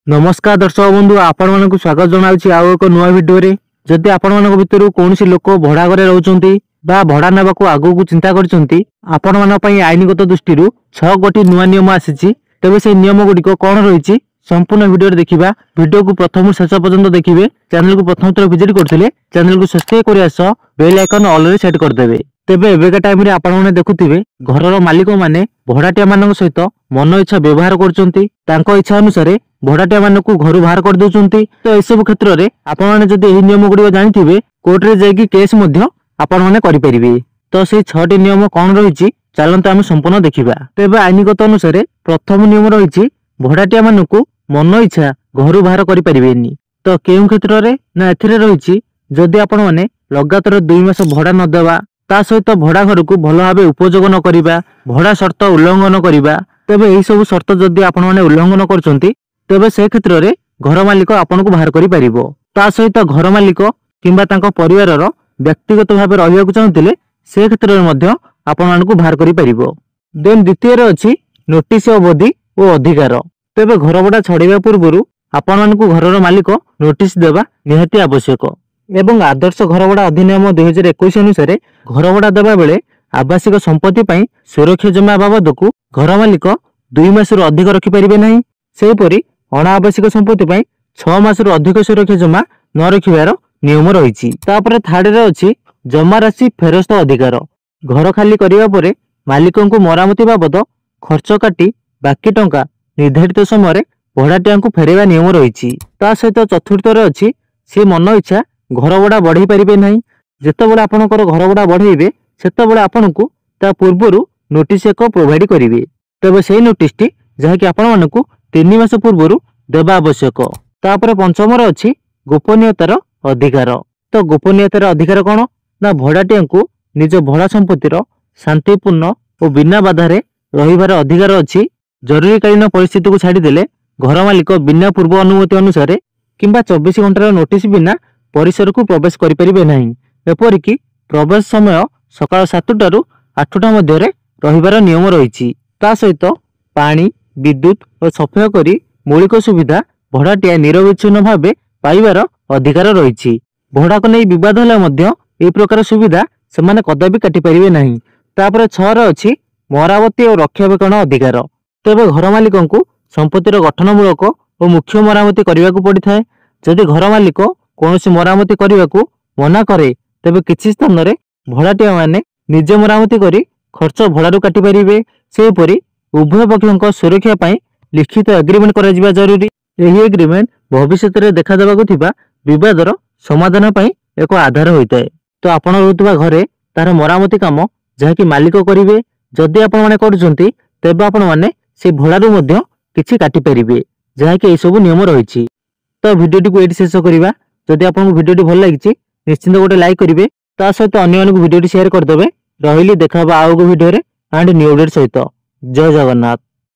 नमस्कार दर्शक बंधु आपण मानक स्वागत जनाऊँ आउ एक नुआ भिडियो रे। जदि आपण मानक भितर कौन लोक भड़ा घरे रहउचंती बा भड़ा नेबा को आगु को चिंता करचंती आपण मान पई आईनगत दृष्टि 6 गोटी नुआ नियम आसीची। तबे से नियम गुडी को कोन रहिची संपूर्ण भिडियो रे देखिबा। भिडियो को प्रथम शेष पर्यंत देखिबे। चैनल को प्रथम थर विजिट करथिले चैनल को सब्सक्राइब करिया सह बेल आइकन ऑल रे सेट कर देबे। तेबे एबेका टाइम रे आपण माने देखुथिबे घरर मालिक माने भड़ाटिया मानक सहित मन इच्छा व्यवहार करचंती। तांको इच्छा अनुसार भड़ाटिया मानक घर बाहर कर दउचंती। तो ए सब क्षेत्र रे आपण माने जदि एही नियम गुडी जानिथिबे कोर्ट रे जाई कि केस मध्य आपण माने करि परिबे। तो से 6टी नियम कोन रहिची चलंत आमे संपूर्ण देखिबा। तेबे आईनगत अनुसार प्रथम नियम रहिची भड़ाटिया मानक मन इच्छा घर बाहर करि परिबेनी। तो केउ क्षेत्र रे ना एथिरे रहिची जदि आपण माने लगातार 2 मास भड़ा न देबा ता सहित भड़ा घर को भल भाव उपयोग न करिबा भड़ा शर्त उल्लंघन करिबा। तेबे एही सब शर्त जदि आपण माने उल्लंघन करचंती तेबे से क्षेत्र रे घर मालिक आपन को बाहर करि परिबो। ता सहित घर मालिक किंबा तांको परिवारर व्यक्तिगत भाव रहिया को चाहतिले से क्षेत्र रे मध्य आपण मान को बाहर करि परिबो। देन द्वितीय रे अछि नोटिस अवधि ओ अधिकार। तेबे घर भड़ा छड़ेबा पूर्वरु आपण मान को घरर मालिक नोटिस देबा निहाती आवश्यक। एवं आदर्श घर भड़ा अधिनियम 2021 अनुसार घर भड़ा देबा बेले आवासिक संपत्ति पई सुरक्षा जमा बाबद को घर मालिक 2 मास रु अधिक रखि परिबे नहीं। सेहिपरि अनावश्यक संपत्ति पई 6 मास रु अधिक सुरक्षा जमा न रखिबार नियम रहिछि। तापर थार्ड रे अछि जमा राशि फेरस्त अधिकार। घर खाली करिवा परे मालिकन को मरामती बाबद खर्च काटी बाकी टंका निर्धारित समय रे भड़ाटिया को फेरेबा नियम रहिछि। ता सहित चतुर्थ रे अछि से मन इच्छा घर भड़ा बढ़ी पारिबे नहीं। जेतेबेले आपनकर घर भड़ा बढ़ेबे सेतेबेले आपनकु ता पूर्वरु नोटिस एक प्रोवाइड करिवे। तबे सेही नोटिस टी जहा कि आपण मानकु 3 मास पूर्वरु देबा आवश्यक। तापर पंचम रे अछि गोपनीयतार अधिकार। तो गोपनीयतार अधिकार कोन ना भड़ाटियाकु निज भड़ा संपत्तिर शांतिपूर्ण और बिना बाधारे रहिबार अधिकार अछि। जरूरीकालीन परिस्थिति को छाड़ी देले घर मालिक बिना पूर्व अनुमति अनुसार किंबा 24 घंटार नोटिस बिना परिसर को प्रवेश करि परिबे नहीं। एपरिकी प्रवेश समय सकाळ 7टा रु 8टा मध्य रहिबार नियम रहिछि। ता सहित पानी विद्युत और सफाई करी मौलिक सुविधा भड़ाटिया निरविच्छिन्न भावे पाइबार अधिकार रहिछि। भड़ा को नै विवाद होला मध्य ए प्रकार सुविधा सेमाने कदापि काटि परिबे नहीं। तापर 6 रे अछि मरामती और रक्षाबेक्षण अधिकार। तेबे घर मालिकंकु संपत्तिर गठनमूलक और मुख्य मरामती करिवाकू पड़िथाय। जदि घर मालिक कोनोसी मरामती करिवाकू मना करे तेबे किछि स्थान रे भड़ाटिया माने निजे मरामती करी खर्च भड़ारू काटि परिबे। सेहिपरि उभय पक्षक सुरक्षा पई लिखित एग्रीमेंट करा जिबा जरूरी। एही एग्रीमेंट भविष्यत रे देखा देबाकू थिबा विवादर समाधान पई एक आधार होइताय। तो आपण रहउतबा घरे तार मरामती काम जहा कि मालिक करिवे। जदि आपण माने करजंती तेबे आपण माने से भड़ारू मध्य किछि काटि परिबे जहा कि ए सब नियम रहिछि। तो वीडियो को एटी शेष करिबा। जदि आपन वीडियो भल लागिछि निश्चित गोटे लाइक करिवे ता सहित अन्य वीडियो शेयर कर देबे। रहिली देखा आउ वीडियो रे एंड न्यू अपडेट सहित। जय जगन्नाथ।